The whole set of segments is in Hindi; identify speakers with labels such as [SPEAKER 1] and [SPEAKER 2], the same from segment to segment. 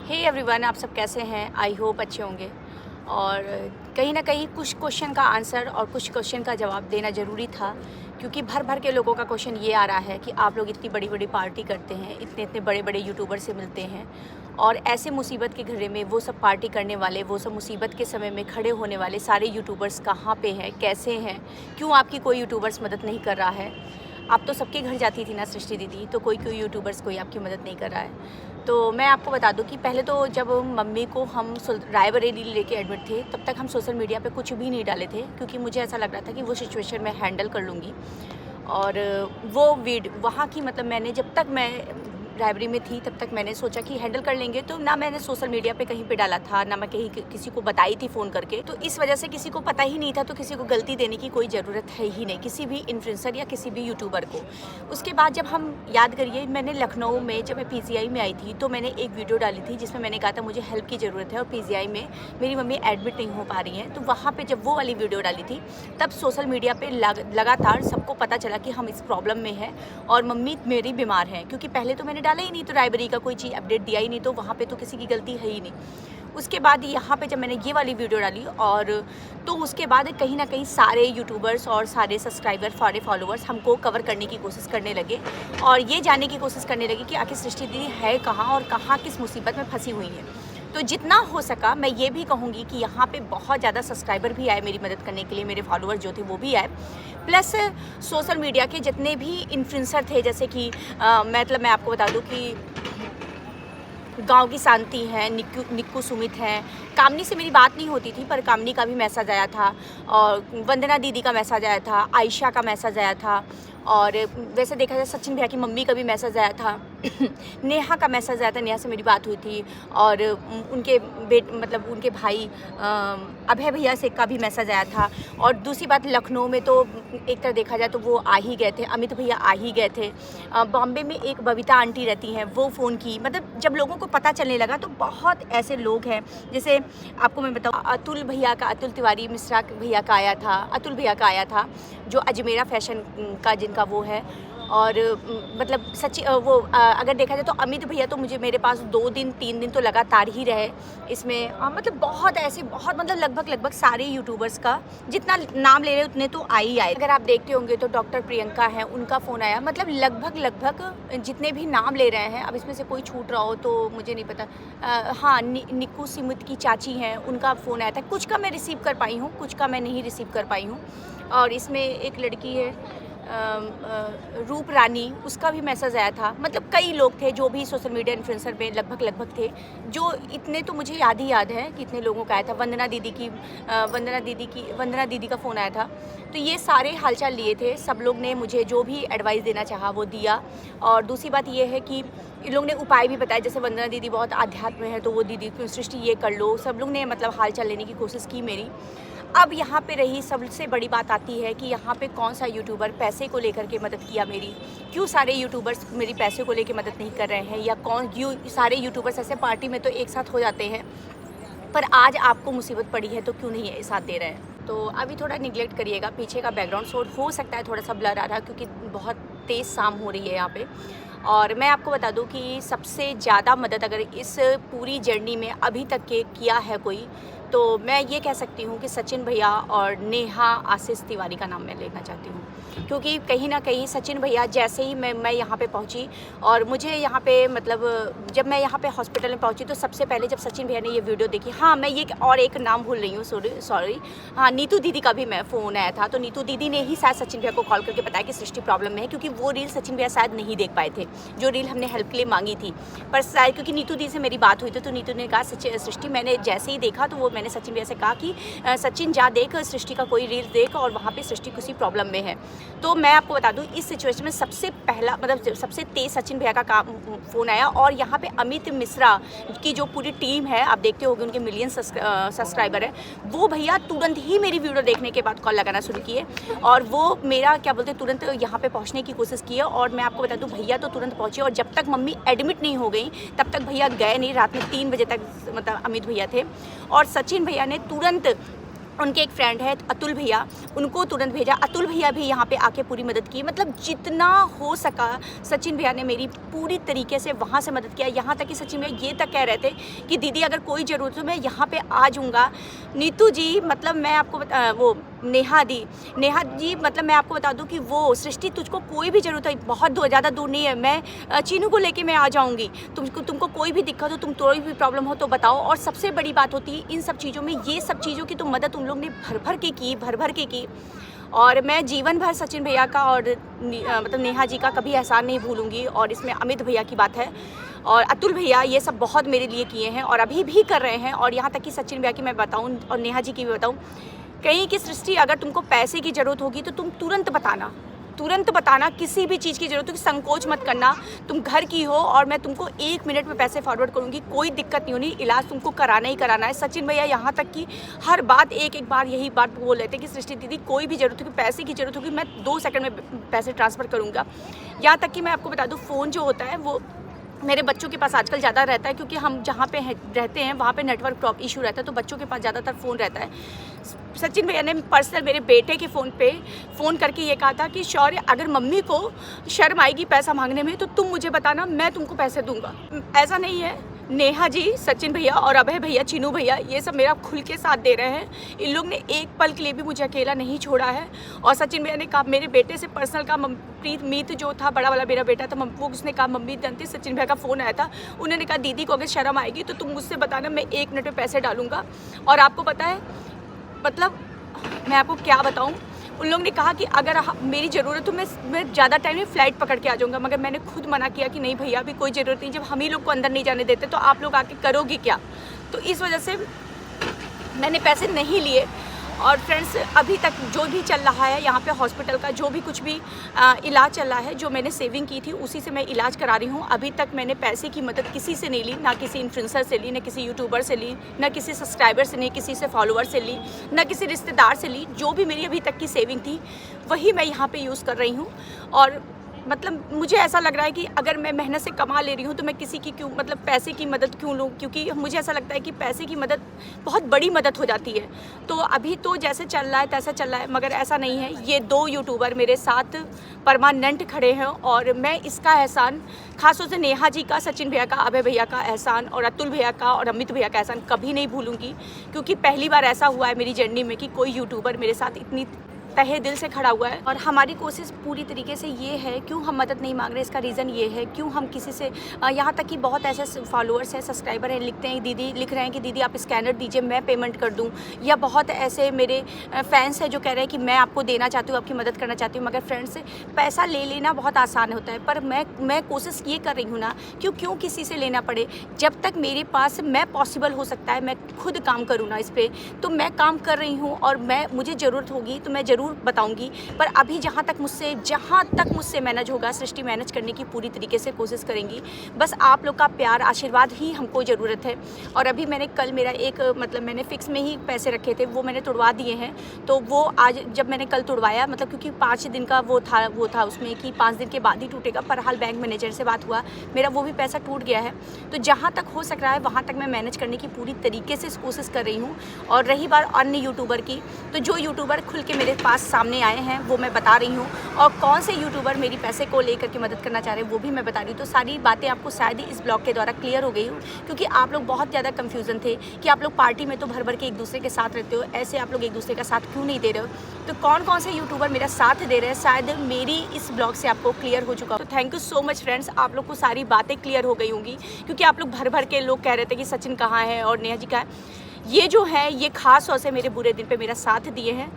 [SPEAKER 1] हे एवरीवन, आप सब कैसे हैं? आई होप अच्छे होंगे। और कहीं ना कहीं कुछ क्वेश्चन का आंसर और कुछ क्वेश्चन का जवाब देना ज़रूरी था, क्योंकि भर भर के लोगों का क्वेश्चन ये आ रहा है कि आप लोग इतनी बड़ी बड़ी पार्टी करते हैं, इतने इतने बड़े बड़े यूट्यूबर से मिलते हैं, और ऐसे मुसीबत के घड़े में वो सब पार्टी करने वाले, वो सब मुसीबत के समय में खड़े होने वाले सारे यूट्यूबर्स कहाँ पे हैं, कैसे हैं, क्यों आपकी कोई यूट्यूबर्स मदद नहीं कर रहा है? आप तो सबके घर जाती थी ना सृष्टि दीदी, तो कोई कोई यूट्यूबर्स कोई आपकी मदद नहीं कर रहा है। तो मैं आपको बता दूं कि पहले तो जब मम्मी को हम रायबरेली लेके एडमिट थे, तब तक हम सोशल मीडिया पे कुछ भी नहीं डाले थे, क्योंकि मुझे ऐसा लग रहा था कि वो सिचुएशन मैं हैंडल कर लूँगी। और वो वहाँ की मतलब मैंने जब तक मैं रायबरेली में थी तब तक मैंने सोचा कि हैंडल कर लेंगे, तो ना मैंने सोशल मीडिया पे कहीं पे डाला था, ना मैं कहीं किसी को बताई थी फ़ोन करके। तो इस वजह से किसी को पता ही नहीं था, तो किसी को गलती देने की कोई ज़रूरत है ही नहीं, किसी भी इन्फ्लुएंसर या किसी भी यूट्यूबर को। उसके बाद जब हम याद करिए, मैंने लखनऊ में जब मैं पीजीआई में आई थी, तो मैंने एक वीडियो डाली थी जिसमें मैंने कहा था मुझे हेल्प की ज़रूरत है और पीजीआई में मेरी मम्मी एडमिट नहीं हो पा रही हैं। तो वहाँ पर जब वो वाली वीडियो डाली थी, तब सोशल मीडिया पर लगातार सबको पता चला कि हम इस प्रॉब्लम में हैं और मम्मी मेरी बीमार हैं, क्योंकि पहले तो मैंने डाला ही नहीं, तो रायबरेली का कोई चीज़ अपडेट दिया ही नहीं, तो वहाँ पे तो किसी की गलती है ही नहीं। उसके बाद यहाँ पे जब मैंने ये वाली वीडियो डाली, और तो उसके बाद कहीं ना कहीं सारे यूट्यूबर्स और सारे सब्सक्राइबर, सारे फॉलोअर्स हमको कवर करने की कोशिश करने लगे और ये जानने की कोशिश करने लगे कि आखिर सृष्टि दीदी है कहाँ और कहाँ किस मुसीबत में फंसी हुई है। तो जितना हो सका मैं ये भी कहूँगी कि यहाँ पे बहुत ज़्यादा सब्सक्राइबर भी आए मेरी मदद करने के लिए, मेरे फॉलोअर्स जो थे वो भी आए, प्लस सोशल मीडिया के जितने भी इन्फ्लुएंसर थे, जैसे कि मैं आपको बता दूँ कि गांव की शांति है, निक्कू सुमित हैं, कामनी से मेरी बात नहीं होती थी पर कामनी का भी मैसेज आया था, और वंदना दीदी का मैसेज आया था, आयशा का मैसेज आया था, और वैसे देखा जाए सचिन भैया की मम्मी का भी मैसेज आया था नेहा का मैसेज आया था, नेहा से मेरी बात हुई थी, और उनके उनके भाई अभय भैया से का भी मैसेज आया था। और दूसरी बात, लखनऊ में तो एक तरह देखा जाए तो वो आ ही गए थे, अमित भैया आ ही गए थे। बॉम्बे में एक बबीता आंटी रहती हैं, वो फ़ोन की, मतलब जब लोगों को पता चलने लगा तो बहुत ऐसे लोग हैं। जैसे आपको मैं बताऊँ, अतुल तिवारी मिश्रा भैया का आया था, अतुल भैया का आया था, जो अजमेरा फैशन का जिनका वो है। और मतलब अगर देखा जाए तो अमित भैया तो मेरे पास 2 दिन 3 दिन तो लगातार ही रहे इसमें। मतलब बहुत ऐसे, बहुत मतलब लगभग सारे यूट्यूबर्स का जितना नाम ले रहे उतने तो आ ही आए। अगर आप देखते होंगे तो डॉक्टर प्रियंका है, उनका फ़ोन आया, मतलब लगभग जितने भी नाम ले रहे हैं। अब इसमें से कोई छूट रहा हो तो मुझे नहीं पता। हाँ, निक्कू सुमित की चाची हैं, उनका फ़ोन आया था। कुछ का मैं रिसीव कर पाई हूँ, कुछ का मैं नहीं रिसीव कर पाई हूँ। और इसमें एक लड़की है रूप रानी, उसका भी मैसेज आया था। मतलब कई लोग थे जो भी सोशल मीडिया इन्फ्लुएंसर में लगभग थे, जो इतने तो मुझे याद है कि इतने लोगों का आया था। वंदना दीदी का फ़ोन आया था। तो ये सारे हालचाल लिए थे, सब लोग ने मुझे जो भी एडवाइस देना चाहा वो दिया। और दूसरी बात ये है कि इन लोग ने उपाय भी बताया, जैसे वंदना दीदी बहुत आध्यात्म में है तो वो दीदी सृष्टि ये कर लो, सब लोग ने मतलब हालचाल लेने की कोशिश की मेरी। अब यहाँ पे रही सबसे बड़ी बात आती है कि यहाँ पे कौन सा यूट्यूबर पैसे को लेकर के मदद किया मेरी, क्यों सारे यूट्यूबर्स मेरी पैसे को लेकर मदद नहीं कर रहे हैं, या क्यों सारे यूट्यूबर्स ऐसे पार्टी में तो एक साथ हो जाते हैं, पर आज आपको मुसीबत पड़ी है तो क्यों नहीं है साथ दे रहे हैं। तो अभी थोड़ा निगलेक्ट करिएगा, पीछे का बैकग्राउंड शोर हो सकता है थोड़ा सा ब्लर आ रहा, क्योंकि बहुत तेज़ शाम हो रही है यहाँ पे। और मैं आपको बता दूं कि सबसे ज़्यादा मदद अगर इस पूरी जर्नी में अभी तक के किया है कोई, तो मैं ये कह सकती हूँ कि सचिन भैया और नेहा आशीष तिवारी का नाम मैं लेना चाहती हूँ। क्योंकि कहीं ना कहीं सचिन भैया जैसे ही मैं यहाँ पे पहुँची, और मुझे यहाँ पे मतलब जब मैं यहाँ पे हॉस्पिटल में पहुँची तो सबसे पहले जब सचिन भैया ने ये वीडियो देखी, हाँ मैं ये और एक नाम भूल रही हूँ, सॉरी, हाँ नीतू दीदी का भी मैं फ़ोन आया था। तो नीतू दीदी ने ही शायद सचिन भैया को कॉल करके बताया कि सृष्टि प्रॉब्लम में है, क्योंकि वो रील सचिन भैया शायद नहीं देख पाए थे, जो रील हमने हेल्प के लिए मांगी थी। पर शायद क्योंकि नीतू दीदी से मेरी बात हुई थी, तो नीतू ने कहा सृष्टि, मैंने जैसे ही देखा तो वो मैंने सचिन भैया से कहा कि सचिन जा देख, सृष्टि का कोई रील देख, और वहाँ पे सृष्टि किसी प्रॉब्लम में है। तो मैं आपको बता दूं, इस सिचुएशन में सबसे पहला मतलब सबसे तेज सचिन भैया का फ़ोन आया। और यहाँ पे अमित मिश्रा की जो पूरी टीम है, आप देखते होंगे उनके मिलियन सब्सक्राइबर है, वो भैया तुरंत ही मेरी वीडियो देखने के बाद कॉल लगाना शुरू किए, और वो मेरा क्या बोलते तुरंत यहाँ पे पहुँचने की कोशिश की है। और मैं आपको बता दूँ, भैया तो तुरंत पहुँचे, और जब तक मम्मी एडमिट नहीं हो गई तब तक भैया गए नहीं। रात में 3 बजे तक मतलब अमित भैया थे, और सचिन भैया ने तुरंत उनके एक फ्रेंड है अतुल भैया, उनको तुरंत भेजा। अतुल भैया भी यहाँ पे आके पूरी मदद की, मतलब जितना हो सका सचिन भैया ने मेरी पूरी तरीके से वहाँ से मदद किया। यहाँ तक कि सचिन भैया ये तक कह रहे थे कि दीदी अगर कोई ज़रूरत हो मैं यहाँ पे आ जाऊँगा। नीतू जी, मतलब मैं आपको वो नेहा जी, मतलब मैं आपको बता दूं कि वो सृष्टि तुझको कोई भी ज़रूरत है, बहुत ज़्यादा दूर नहीं है, मैं चीनू को लेके मैं आ जाऊंगी। तुमको कोई भी दिक्कत हो, तुम कोई भी प्रॉब्लम हो तो बताओ। और सबसे बड़ी बात होती है इन सब चीज़ों में, ये सब चीज़ों की तो मदद उन लोग ने भर भर के की। और मैं जीवन भर सचिन भैया का और मतलब नेहा जी का कभी एहसान नहीं भूलूंगी। और इसमें अमित भैया की बात है और अतुल भैया, ये सब बहुत मेरे लिए किए हैं और अभी भी कर रहे हैं। और यहाँ तक कि सचिन भैया की मैं बताऊँ और नेहा जी की भी बताऊँ, कहीं की सृष्टि अगर तुमको पैसे की ज़रूरत होगी तो तुम तुरंत बताना, किसी भी चीज़ की ज़रूरत होगी संकोच मत करना। तुम घर की हो और मैं तुमको 1 मिनट में पैसे फॉरवर्ड करूँगी, कोई दिक्कत नहीं होनी। इलाज तुमको कराना ही कराना है। सचिन भैया यहाँ तक कि हर बात एक बार यही बात बोल लेते कि सृष्टि दीदी कोई भी ज़रूरत होगी, पैसे की ज़रूरत होगी, मैं 2 सेकंड में पैसे ट्रांसफ़र करूँगा। यहाँ तक कि मैं आपको बता दूँ, फ़ोन जो होता है वो मेरे बच्चों के पास आजकल ज़्यादा रहता है, क्योंकि हम जहाँ पे रहते हैं वहाँ पे नेटवर्क इशू रहता है, तो बच्चों के पास ज़्यादातर फ़ोन रहता है। सचिन भैया ने पर्सनल मेरे बेटे के फ़ोन पे फ़ोन करके ये कहा था कि शौर्य, अगर मम्मी को शर्म आएगी पैसा मांगने में तो तुम मुझे बताना, मैं तुमको पैसे दूंगा। ऐसा नहीं है, नेहा जी, सचिन भैया और अभय भैया, चीनू भैया, ये सब मेरा खुल के साथ दे रहे हैं। इन लोग ने एक पल के लिए भी मुझे अकेला नहीं छोड़ा है। और सचिन भैया ने कहा, मेरे बेटे से पर्सनल का मीत जो था, बड़ा वाला मेरा बेटा था, वो उसने कहा मम्मी जानती, सचिन भैया का फ़ोन आया था, उन्होंने कहा दीदी को अगर शर्म आएगी तो तुम मुझसे बताना, मैं 1 मिनट में पैसे डालूंगा। और आपको पता है, मतलब मैं आपको क्या बताऊँ, उन लोगों ने कहा कि अगर मेरी ज़रूरत हो मैं ज़्यादा टाइम में फ़्लाइट पकड़ के आ जाऊँगा, मगर मैंने खुद मना किया कि नहीं भैया अभी कोई ज़रूरत नहीं। जब हम ही लोग को अंदर नहीं जाने देते तो आप लोग आके करोगे क्या? तो इस वजह से मैंने पैसे नहीं लिए। और फ्रेंड्स, अभी तक जो भी चल रहा है यहाँ पे हॉस्पिटल का, जो भी कुछ भी इलाज चल रहा है, जो मैंने सेविंग की थी उसी से मैं इलाज करा रही हूँ। अभी तक मैंने पैसे की मदद किसी से नहीं ली, ना किसी इन्फ्लुएंसर से ली, ना किसी यूट्यूबर से ली, ना किसी सब्सक्राइबर से, नहीं किसी से फॉलोअर से ली, ना किसी रिश्तेदार से ली। जो भी मेरी अभी तक की सेविंग थी वही मैं यहाँ पर यूज़ कर रही हूँ। और मतलब मुझे ऐसा लग रहा है कि अगर मैं मेहनत से कमा ले रही हूँ तो मैं किसी की क्यों, मतलब पैसे की मदद क्यों लूँ? क्योंकि मुझे ऐसा लगता है कि पैसे की मदद बहुत बड़ी मदद हो जाती है। तो अभी तो जैसे चल रहा है तैसा चल रहा है, मगर ऐसा नहीं है। ये 2 यूट्यूबर मेरे साथ परमानेंट खड़े हैं और मैं इसका एहसान, खासतौर से नेहा जी का, सचिन भैया का, अभय भैया का एहसान और अतुल भैया का और अमित भैया का एहसान कभी नहीं भूलूँगी। क्योंकि पहली बार ऐसा हुआ है मेरी जर्नी में कि कोई यूट्यूबर मेरे साथ इतनी तहे दिल से खड़ा हुआ है। और हमारी कोशिश पूरी तरीके से ये है, क्यों हम मदद नहीं मांग रहे, इसका रीज़न ये है, क्यों हम किसी से, यहाँ तक कि बहुत ऐसे फॉलोअर्स हैं, सब्सक्राइबर हैं, लिख रहे हैं कि दीदी आप स्कैनर दीजिए मैं पेमेंट कर दूँ। या बहुत ऐसे मेरे फैंस हैं जो कह रहे हैं कि मैं आपको देना चाहती हूँ, आपकी मदद करना चाहती हूँ। मगर फ्रेंड्स, पैसा ले लेना बहुत आसान होता है, पर मैं कोशिश ये कर रही हूँ ना, क्यों किसी से लेना पड़े। जब तक मेरे पास मैं पॉसिबल हो सकता है मैं खुद काम करूँ ना इस पर, तो मैं काम कर रही हूँ। और मुझे ज़रूरत होगी तो मैं ज़रूर बताऊंगी। पर अभी जहाँ तक मुझसे मैनेज होगा, सृष्टि मैनेज करने की पूरी तरीके से कोशिश करेंगी। बस आप लोग का प्यार, आशीर्वाद ही हमको ज़रूरत है। और अभी मैंने कल मेरा एक, मतलब मैंने फिक्स में ही पैसे रखे थे, वो मैंने तुड़वा दिए हैं। तो वो आज जब मैंने कल तुड़वाया, मतलब क्योंकि 5 दिन का वो था उसमें कि 5 दिन के बाद ही टूटेगा, पर हाल बैंक मैनेजर से बात हुआ, मेरा वो भी पैसा टूट गया है। तो जहाँ तक हो सक रहा है वहाँ तक मैं मैनेज करने की पूरी तरीके से कोशिश कर रही हूँ। और रही बात अन्य यूट्यूबर की, तो जो यूट्यूबर खुल के मेरे पास सामने आए हैं वो मैं बता रही हूँ, और कौन से यूट्यूबर मेरी पैसे को लेकर के मदद करना चाह रहे हैं वो भी मैं बता रही हूँ। तो सारी बातें आपको शायद ही इस ब्लॉग के द्वारा क्लियर हो गई हूँ, क्योंकि आप लोग बहुत ज़्यादा कन्फ्यूज़न थे कि आप लोग पार्टी में तो भर के एक दूसरे के साथ रहते हो, ऐसे आप लोग एक दूसरे का साथ क्यों नहीं दे रहे हो। तो कौन से यूट्यूबर मेरा साथ दे रहे हैं, शायद मेरी इस ब्लॉग से आपको क्लियर हो चुका हो। तो thank you so much friends, आप लोग को सारी बातें क्लियर हो गई होंगी, क्योंकि आप लोग भर के लोग कह रहे थे कि सचिन कहाँ है और नेहा जी कहाँ है। ये जो है, ये खास तौर से मेरे बुरे दिन पे मेरा साथ दिए हैं।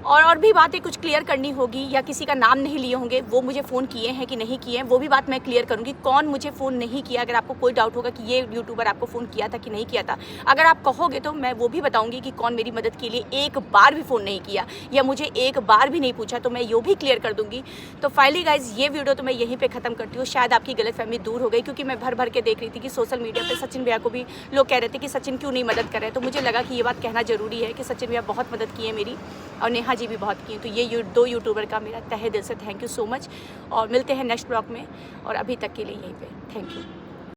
[SPEAKER 1] और भी बातें कुछ क्लियर करनी होगी, या किसी का नाम नहीं लिए होंगे, वो मुझे फ़ोन किए हैं कि नहीं किए हैं, वो भी बात मैं क्लियर करूँगी। कौन मुझे फ़ोन नहीं किया, अगर आपको कोई डाउट होगा कि ये यूट्यूबर आपको फ़ोन किया था कि नहीं किया था, अगर आप कहोगे तो मैं वो भी बताऊँगी कि कौन मेरी मदद के लिए एक बार भी फ़ोन नहीं किया या मुझे एक बार भी नहीं पूछा, तो मैं ये भी क्लियर कर दूँगी। तो फाइनली गाइज, ये वीडियो तो मैं यहीं पर ख़त्म करती हूँ। शायद आपकी गलतफहमी दूर हो गई, क्योंकि मैं भर के देख रही थी कि सोशल मीडिया पर सचिन भैया को भी लोग कह रहे थे कि सचिन क्यों नहीं मदद कर रहे। तो मुझे लगा कि ये बात कहना ज़रूरी है कि सचिन भैया बहुत मदद की है मेरी, और नेहा जी भी बहुत की हैं। तो ये 2 यूट्यूबर का मेरा तहे दिल से थैंक यू सो मच, और मिलते हैं नेक्स्ट ब्लॉग में। और अभी तक के लिए यहीं पे थैंक यू।